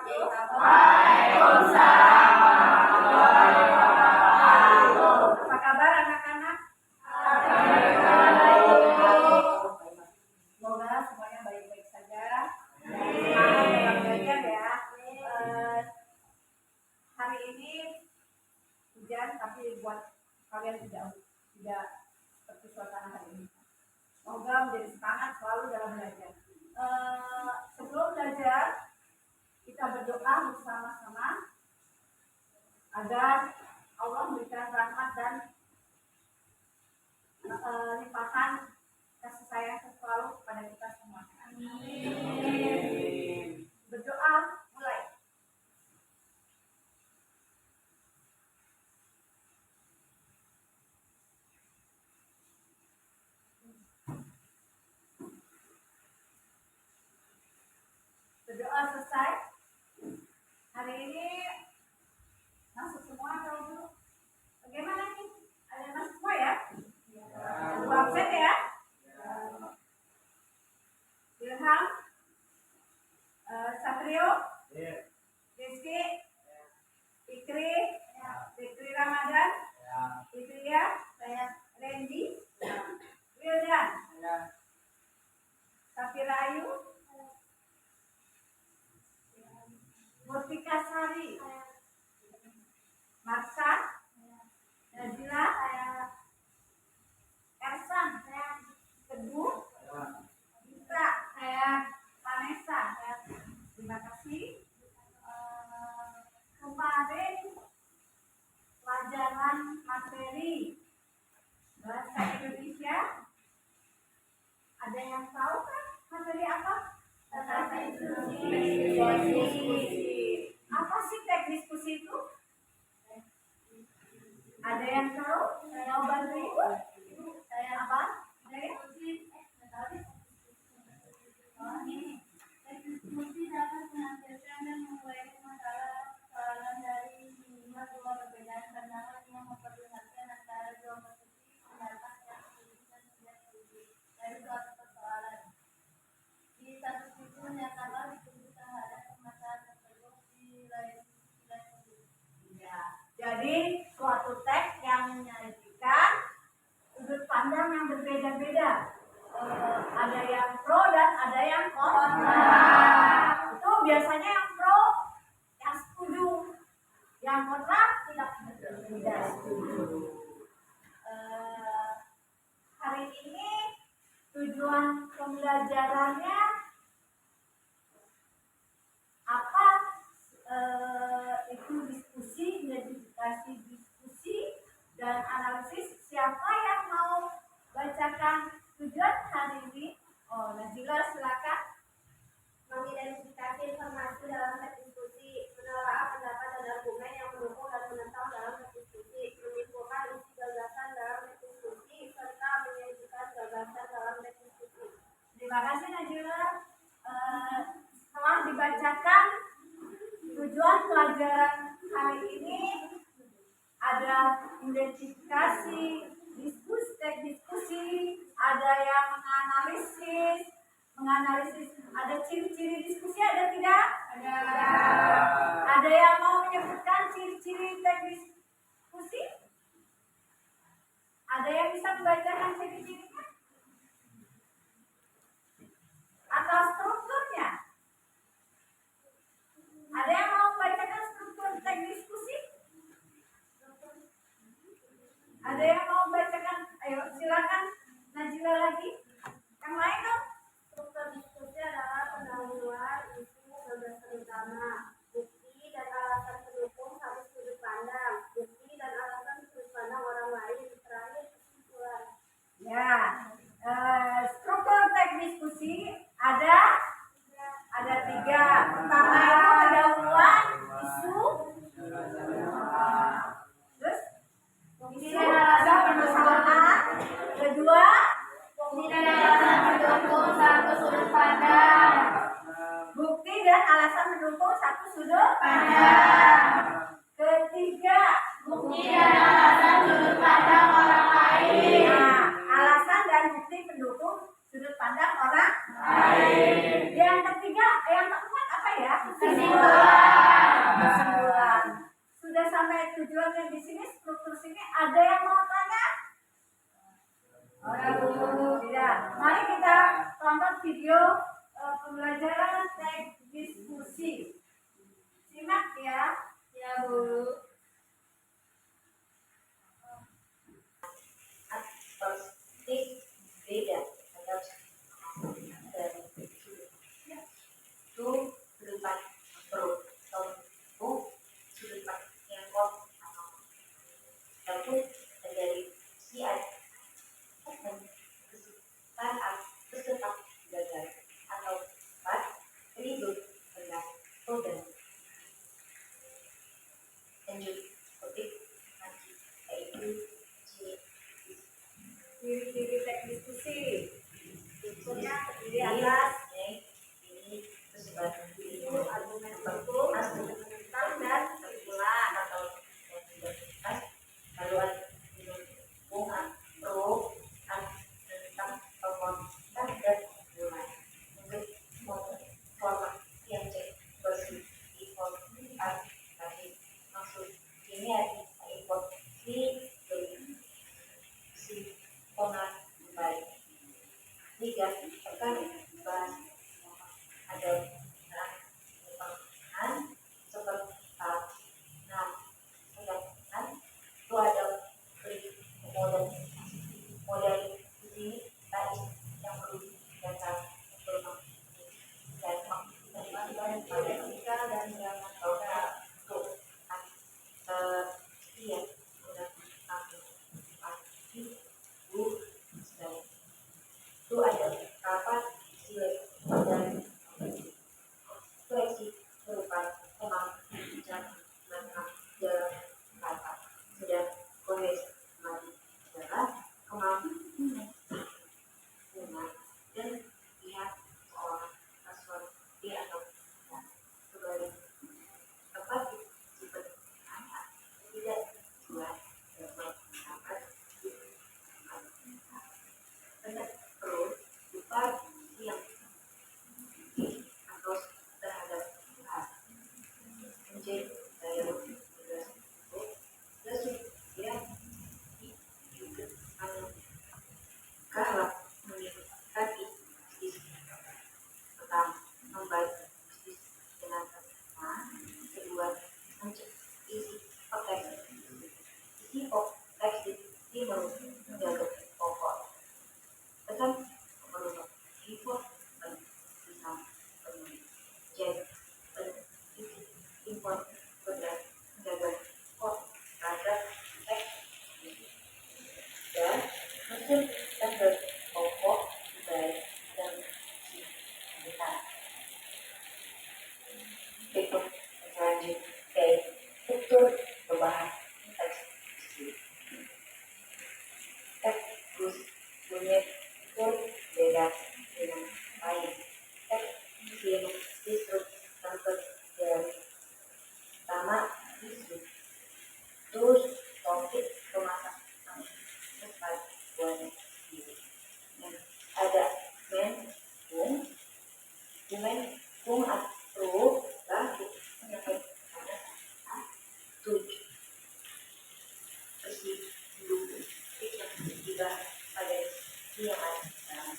Waalaikumsalam warahmatullahi wabarakatuh. Apa kabar anak-anak? Semoga semuanya baik-baik saja. Semangat dalam belajar ya. Hari ini hujan, tapi buat kalian tidak seperti suasana hari ini. Semoga menjadi semangat selalu dalam belajar. Sebelum belajar, kita berdoa bersama-sama agar Allah memberikan rahmat dan limpahan kasih sayang selalu kepada kita semua. Amin. Berdoa mulai. Berdoa selesai. Hari ini masuk semua atau dulu? Bagaimana nih? Ada yang masuk semua ya? Dua absen ya? Ilham, Satrio, Rizky, Fikri, Fikri Ramadan, Fitria, Randy, Wildan, Safira Ayu, Murtika Sari, Marsha, Najila, Ersan, Teguh, Gita, Vanessa. Terima kasih. Kemarin pelajaran materi bahasa Indonesia, ada yang tahu kan materi apa? Teknik diskusi. Apa sih teknik diskusi itu? Ada yang tahu? Mau bantu ibu? Apa? Oh, ini. Teknik diskusi dapat menampilkan dan menguraikan masalah persoalan dari minimal dua perbedaan pandangan yang memperlihatkan antara dua posisi pendapat yang setuju dan tidak setuju dari suatu persoalan. Di satu sisi menyatakan setuju terhadap permasalahan tersebut, di lain sisi tidak setuju. Ya, jadi suatu teks yang menyajikan sudut pandang yang berbeda-beda. Ada yang pro dan ada yang kontra. Itu biasanya yang pro yang setuju, yang kontra tidak setuju. Hari ini tujuan pembelajarannya apa? Itu diskusi, identifikasi diskusi dan analisis. Siapa yang mau bacakan tujuan hari ini? Oh, Najila silakan. Mengidentifikasi informasi dalam teks diskusi, menelaah pendapat dan argumen yang mendukung dan menentang dalam teks diskusi, menyimpulkan isi gagasan dalam teks diskusi, serta menyajikan gagasan dalam teks diskusi. Terima kasih Najila. Setelah dibacakan tujuan pelajaran hari ini, ada identifikasi, diskusi, ada yang menganalisis, ada ciri-ciri diskusi, ada tidak? Ada. Ada yang mau menyebutkan ciri-ciri teknis diskusi? Ada yang bisa membacakan ciri-cirinya? Atau strukturnya? Ada yang mau membacakan struktur teknis diskusi? Ada yang mau membacakan? Ayo silakan Najila lagi. Yang lain dong. Struktur diskusi adalah pendahuluan isu gagasan utama, bukti dan alasan pendukung satu sudut pandang, bukti dan alasan sudut pandang orang lain, terakhir kesimpulan. Ya, struktur teknis diskusi ada tiga. Pertama itu pendahuluan isu, terus isu ada permasalahan. Kedua, Bukti dan alasan pendukung satu sudut pandang. bukti dan alasan mendukung satu sudut pandang. Ketiga, Bukti dan alasan sudut pandang orang lain. nah, alasan dan bukti pendukung sudut pandang orang lain. Yang ketiga, yang keempat apa ya? Kesimpulan. Sudah sampai tujuannya di sini, struktur sini. Ada yang mau tanya? Tidak. Mari kita tonton video pembelajaran teks diskusi. Simak ya. Ya, Bu. Perspektif beda atau dari itu berupa pro atau berupa yang kok atau dari si dan kesepak gagal atau pas ribut dengan program lanjut topik nanti yaitu Ciri-ciri teks diskusi. Strukturnya terdiri atas ini tersebar di itu argumen hukum, menentang dan kesimpulan. atau yang tidak pas lalu ada hubungan pro tentang tokoh dan mulai untuk format yang cek bersih import tadi maksud ini ada import si pengat baik tiga akan bahas ada penggunaan seperti enam sedangkan itu ada model di sini tadi yang perlu data informasi dan Matematika dan gramatika. iya udah pasti itu ada kapan silet dan koleksi berupa emang jam mata jalan kata sedang kondisi mati adalah kemampuan dan pihak seorang kasual di atau kembali tempat seperti anak tidak buat dapat dapat tidak perlu lupa yang atau terhadap hal menjadi daya tersebut yang ikut kalau menikmati tentang membaik dengan kedua mencek isi teks isi teks di menjaga pokok pesan merubah info dan bisa penuhi jadi isi info benar menjaga pokok terhadap teks dan mesin tanda pokok baik dan kita itu lanjut ke struktur perubahan teks teks bunyi itu beda dengan lain teks distrik sampai dari pertama isu terus topik pemasak cepat buahnya dan ada men atau lagi menyebut ada tujuh bersih dulu yang tiba pada siang dalam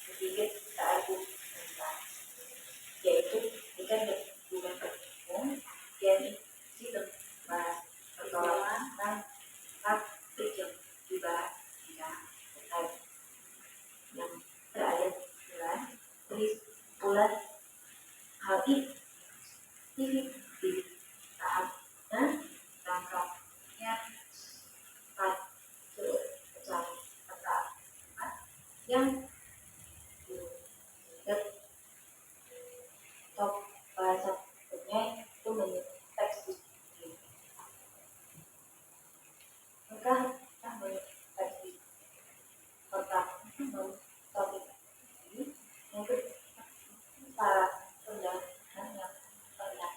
sedikit saat tentang yaitu ikan bukan berhubung dan sistem bahas pertolongan dan hak kecil dibahas tidak terkait yang terakhir bulan tulis bulan hal ini di tahap dan rangka yang yang top bahasa itu menjadi teks maka tambah teks pertama topik ini untuk para pendamping yang pernah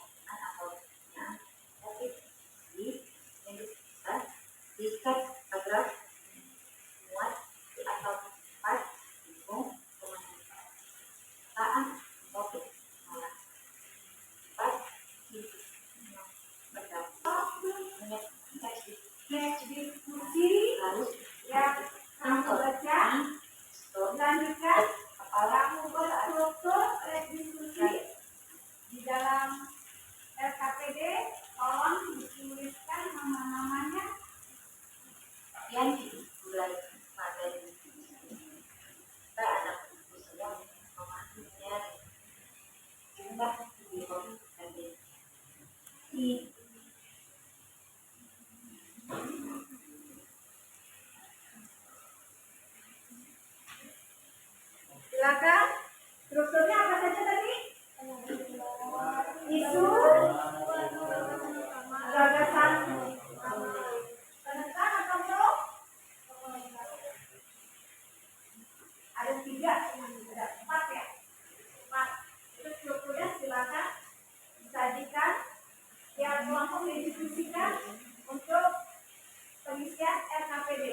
Silakan. Strukturnya apa saja tadi? Isu, gagasan, penekan atau pro? Ada 3, ada 4 ya. 4. Itu strukturnya silakan disajikan, biar kelompok didiskusikan untuk pengisian RKPD.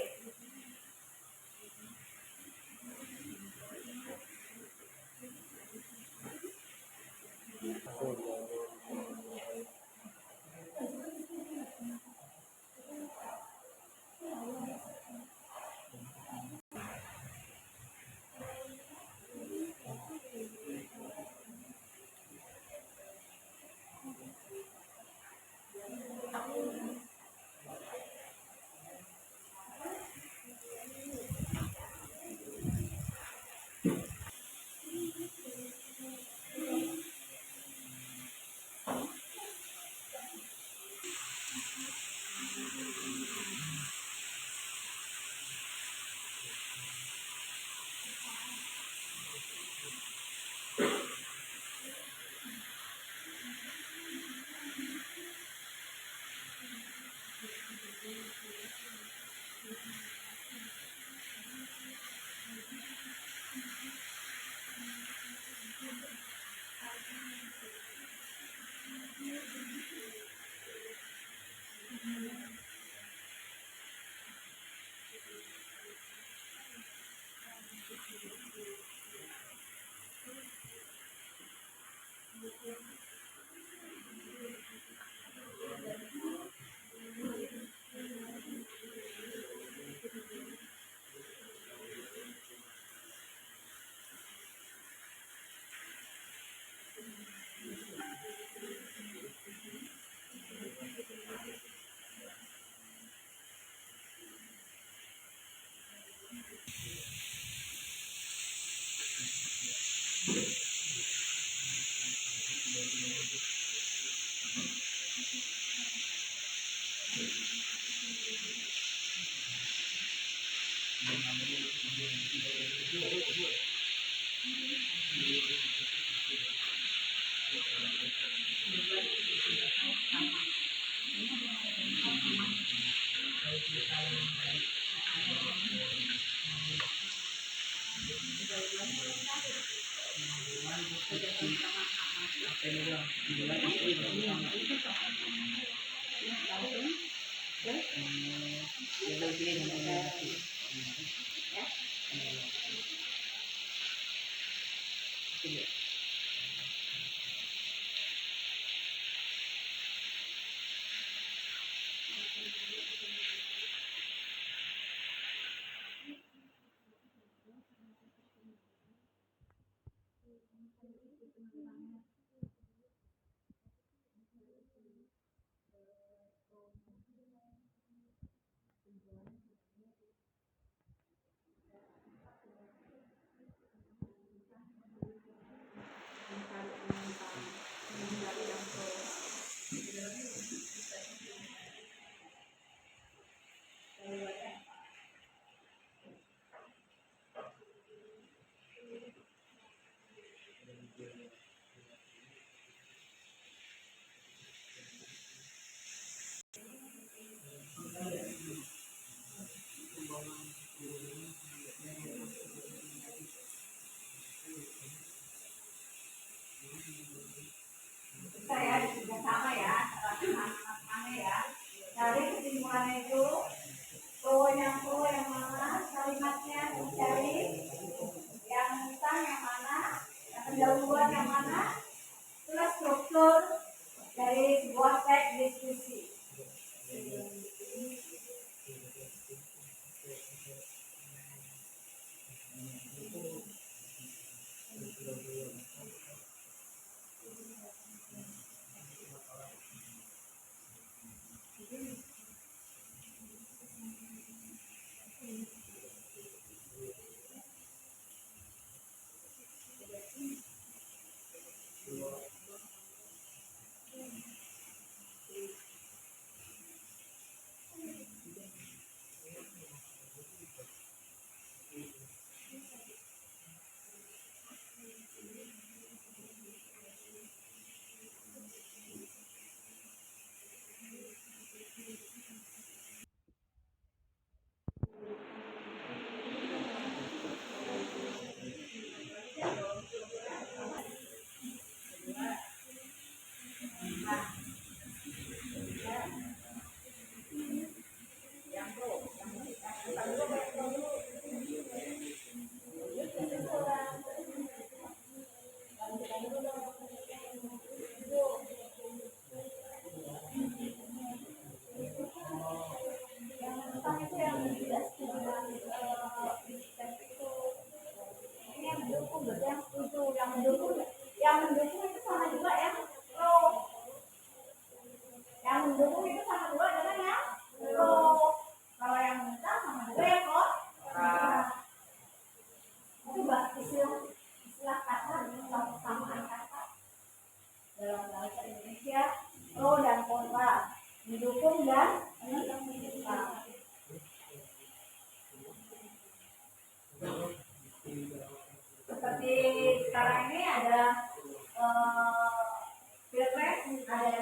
Saya juga sama ya, sama ya. Dari kesimpulannya itu, pro yang mana, kalimatnya dicari, yang tentang yang mana, yang pendahuluan yang mana, itulah struktur dari sebuah teks diskusi.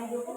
mendukung